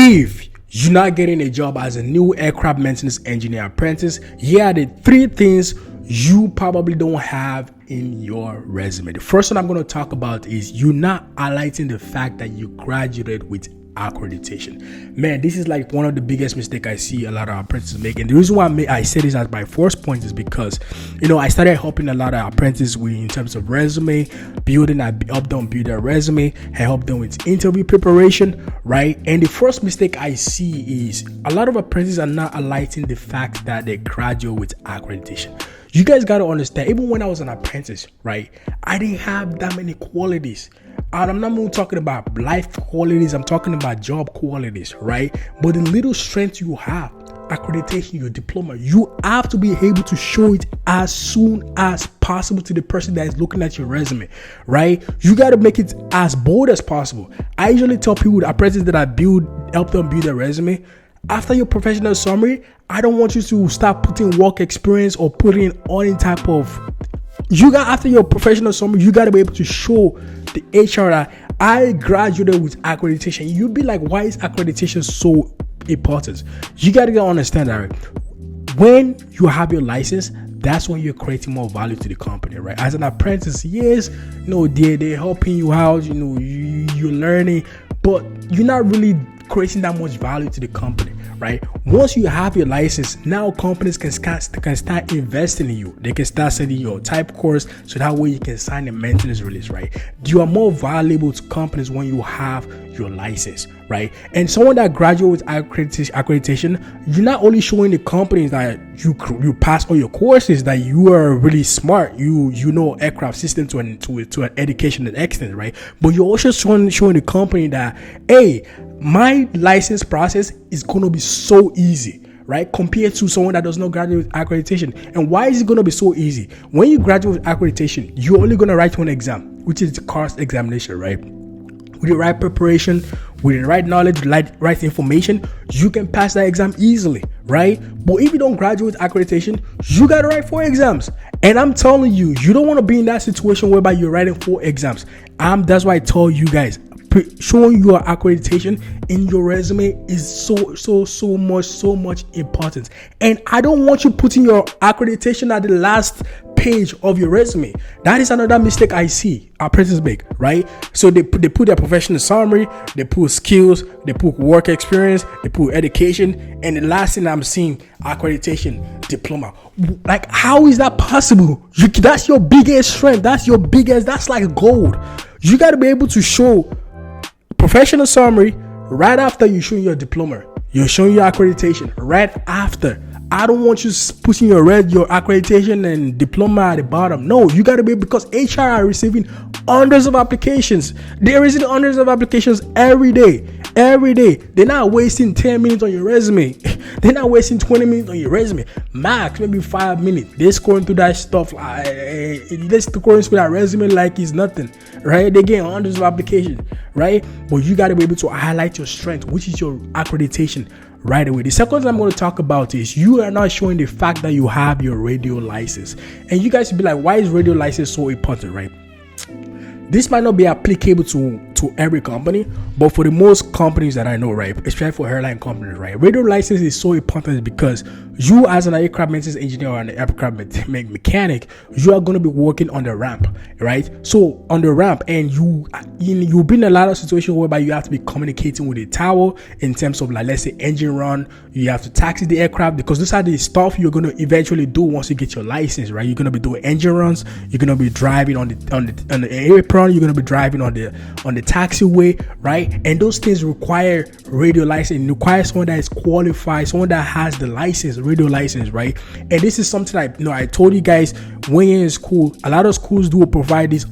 If you're not getting a job as a new aircraft maintenance engineer apprentice, here are the 3 things you probably don't have in your resume. The first one I'm going to talk about is you're not highlighting the fact that you graduated with accreditation. Man, this is like one of the biggest mistakes I see a lot of apprentices make. And the reason why I say this as my first point is because, I started helping a lot of apprentices in terms of resume building. I helped them build their resume. I helped them with interview preparation, right? And the first mistake I see is a lot of apprentices are not highlighting the fact that they graduate with accreditation. You guys got to understand, even when I was an apprentice, right, I didn't have that many qualities. And I'm not even talking about life qualities, I'm talking about job qualities, right? But the little strength you have, accreditation, your diploma, you have to be able to show it as soon as possible to the person that is looking at your resume, right? You got to make it as bold as possible. I usually tell people, the apprentices that I help them build their resume, after your professional summary, I don't want you to start putting work experience or putting any type of, after your professional summary, you got to be able to show the HR that I graduated with accreditation. You'll be like, why is accreditation so important? You got to understand that, right? When you have your license, that's when you're creating more value to the company, right? As an apprentice, yes, they're helping you out, you're learning, but you're not really creating that much value to the company, right? Once you have your license, now companies can start investing in you. They can start sending you a type course, so that way you can sign a maintenance release, right? You are more valuable to companies when you have your license, right? And someone that graduates with accreditation, you're not only showing the companies that you pass all your courses, that you are really smart, you know aircraft system to an educational extent, right? But you're also showing the company that, hey, my license process is going to be so easy, right? Compared to someone that does not graduate with accreditation. And why is it going to be so easy? When you graduate with accreditation, you're only going to write one exam, which is the course examination, right? With the right preparation, with the right knowledge, right information, you can pass that exam easily, right? But if you don't graduate with accreditation, you got to write 4 exams. And I'm telling you, you don't want to be in that situation whereby you're writing 4 exams. That's why I tell you guys, showing your accreditation in your resume is so much important. And I don't want you putting your accreditation at the last page of your resume. That is another mistake I see apprentices make, right? So they put their professional summary, they put skills, they put work experience, they put education, and the last thing I'm seeing, accreditation, diploma. Like, how is that possible? That's your biggest strength. That's like gold. You got to be able to show professional summary right after you show your diploma. You're showing your accreditation right after. I don't want you putting your accreditation and diploma at the bottom. No, you got to be, because HR are receiving hundreds of applications. They're receiving hundreds of applications every day. They're not wasting 10 minutes on your resume. They're not wasting 20 minutes on your resume. Max, maybe 5 minutes. They're scrolling through that stuff. They're scrolling through that resume like it's nothing, right? They're getting hundreds of applications, right? But you got to be able to highlight your strength, which is your accreditation, right away. The second thing I'm going to talk about is you are not showing the fact that you have your radio license. And you guys will be like, why is radio license so important, right? This might not be applicable to every company, but for the most companies that I know, right, especially for airline companies, right, radio license is so important because you, as an aircraft maintenance engineer or an aircraft mechanic, you are going to be working on the ramp, right? So on the ramp, and you've been in a lot of situations whereby you have to be communicating with the tower in terms of, like, let's say engine run. You have to taxi the aircraft, because those are the stuff you're going to eventually do once you get your license, right? You're going to be doing engine runs. You're going to be driving on the apron. You're going to be driving on the taxiway, right? And those things require radio license. It requires someone that is qualified, someone that has the license, radio license, right? And this is something I told you guys when you're in school. A lot of schools do provide this.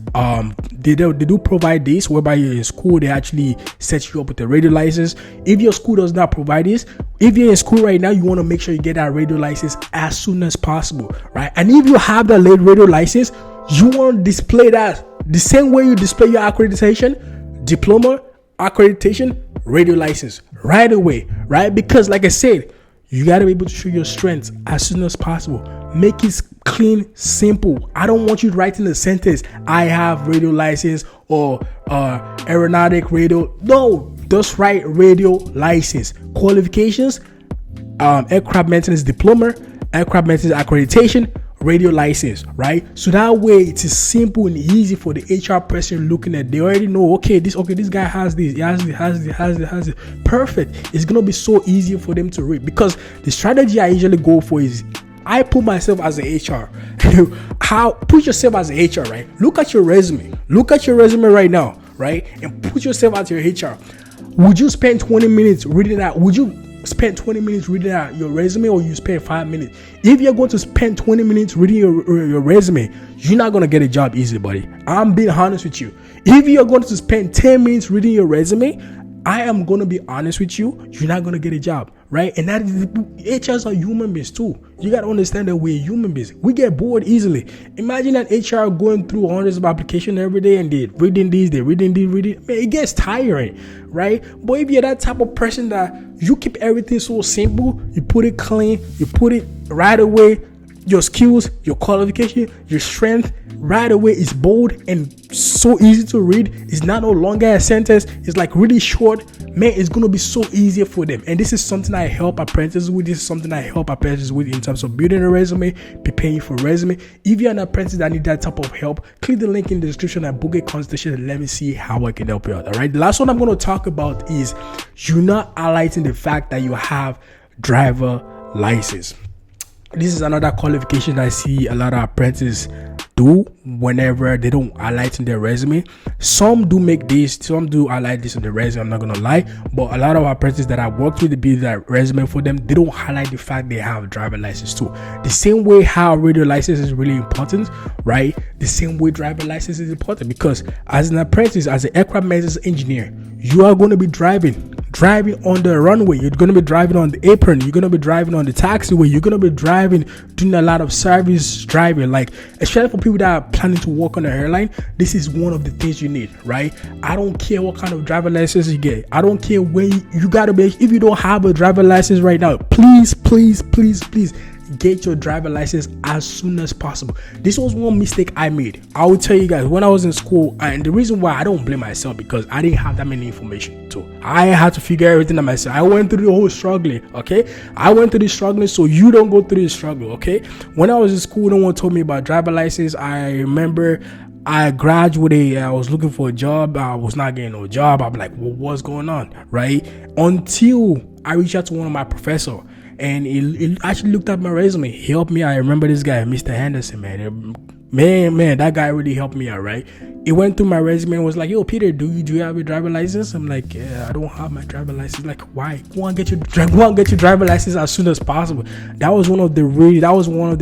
They do provide this, whereby you're in school, they actually set you up with a radio license. If your school does not provide this, if you're in school right now, you want to make sure you get that radio license as soon as possible, right? And if you have that radio license, you want to display that the same way you display your accreditation, diploma, accreditation, radio license right away, right? Because like I said, you got to be able to show your strengths as soon as possible. Make it clean, simple. I don't want you writing a sentence, I have radio license or aeronautic radio. No, Just write radio license. Qualifications, aircraft maintenance diploma, aircraft maintenance accreditation, radio license, right? So that way it is simple and easy for the HR person looking at. They already know, okay, this guy has this, he has this. Perfect. It's gonna be so easy for them to read, because the strategy I usually go for is, I put myself as a HR. Put yourself as a HR, right? Look at your resume. Look at your resume right now, right? And put yourself as your HR. Would you spend 20 minutes reading that? Would you spend 20 minutes reading out your resume, or you spend 5 minutes? If you're going to spend 20 minutes reading your resume, you're not going to get a job easy, buddy. I'm being honest with you. If you're going to spend 10 minutes reading your resume, I am going to be honest with you, you're not going to get a job, right? And that is, HRs are human beings too. You got to understand that we're human beings. We get bored easily. Imagine that HR going through hundreds of applications every day, and they're reading this, reading. Man, it gets tiring, right? But if you're that type of person that you keep everything so simple, you put it clean, you put it right away, your skills, your qualification, your strength, right away is bold and so easy to read. It's not no longer a sentence. It's like really short. Man, it's going to be so easier for them. And this is something I help apprentices with. This is something I help apprentices with in terms of building a resume, preparing for resume. If you're an apprentice that need that type of help, click the link in the description and book a consultation and let me see how I can help you out. All right. The last one I'm going to talk about is you're not highlighting the fact that you have driver license. This is another qualification I see a lot of apprentices do whenever they don't highlight in their resume. Some do make this, some do highlight this in the resume, I'm not gonna lie, but a lot of apprentices that I worked with to build that resume for them, they don't highlight the fact they have a driver license too. The same way how radio license is really important, right? The same way driver license is important, because as an apprentice, as an aircraft maintenance engineer, you are going to be driving on the runway, you're going to be driving on the apron, you're going to be driving on the taxiway, you're going to be driving, doing a lot of service driving, like especially for people that are planning to work on an airline. This is one of the things you need, right? I don't care what kind of driver license you get. I don't care when you got to be. If you don't have a driver license right now, please get your driver license as soon as possible. This was one mistake I made. I will tell you guys, when I was in school, and the reason why I don't blame myself, because I didn't have that many information too. I had to figure everything out myself. I went through the whole struggling, okay? I went through the struggling, so you don't go through the struggle, okay? When I was in school, no one told me about driver license. I remember I graduated, I was looking for a job, I was not getting no job. I'm like, well, what's going on, right? Until I reached out to one of my professors, and he actually looked at my resume. He helped me. I remember this guy, Mr. Henderson, man, that guy really helped me out, right? He went through my resume and was like, yo, Peter, do you have a driver license? I'm like, yeah, I don't have my driver license. Like, why? Go on, get your driver license as soon as possible. That was one of the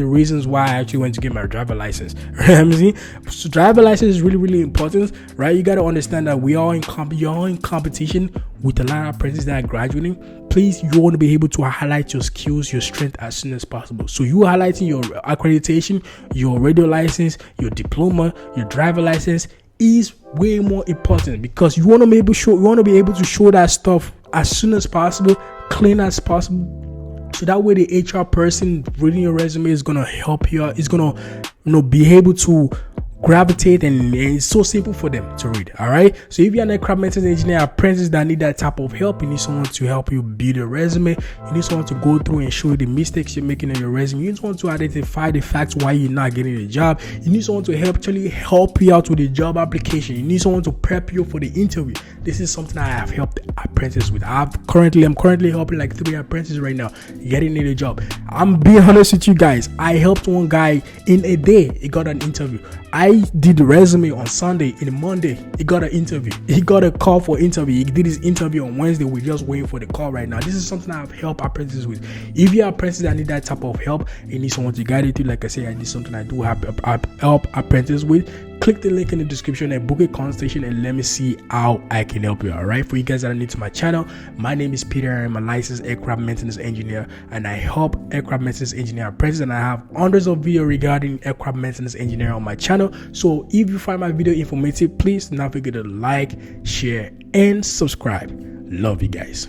reasons why I actually went to get my driver license. Right? So driver license is really, really important, right? You got to understand that you're in competition with a lot of apprentices that are graduating. Please, you want to be able to highlight your skills, your strength as soon as possible. So you highlighting your accreditation, your radio license, your diploma, your driver license is way more important, because you want to be able to show that stuff as soon as possible, clean as possible. So that way the HR person reading your resume is gonna help you out. It's gonna be able to gravitate, and it's so simple for them to read. All right, so if you're an aircraft maintenance engineer apprentice that need that type of help, you need someone to help you build a resume, you need someone to go through and show you the mistakes you're making in your resume, you need someone to identify the facts why you're not getting a job, you need someone to actually help you out with the job application, you need someone to prep you for the interview. This is something I have helped apprentices with. I'm currently helping like 3 apprentices right now getting a job. I'm being honest with you guys, I helped one guy in a day, he got an interview. I did the resume on Sunday. In Monday, he got an interview. He got a call for interview. He did his interview on Wednesday. We're just waiting for the call right now. This is something I've helped apprentices with. If you're apprentices that need that type of help, you need someone to guide you through. Like I say, I did something I do help apprentices with. Click the link in the description and book a consultation and let me see how I can help you. All right, for you guys that are new to my channel, my name is Peter. I'm a licensed aircraft maintenance engineer, and I help aircraft maintenance engineer apprentices, and I have hundreds of videos regarding aircraft maintenance engineer on my channel. So if you find my video informative, please do not forget to like, share, and subscribe. Love you guys.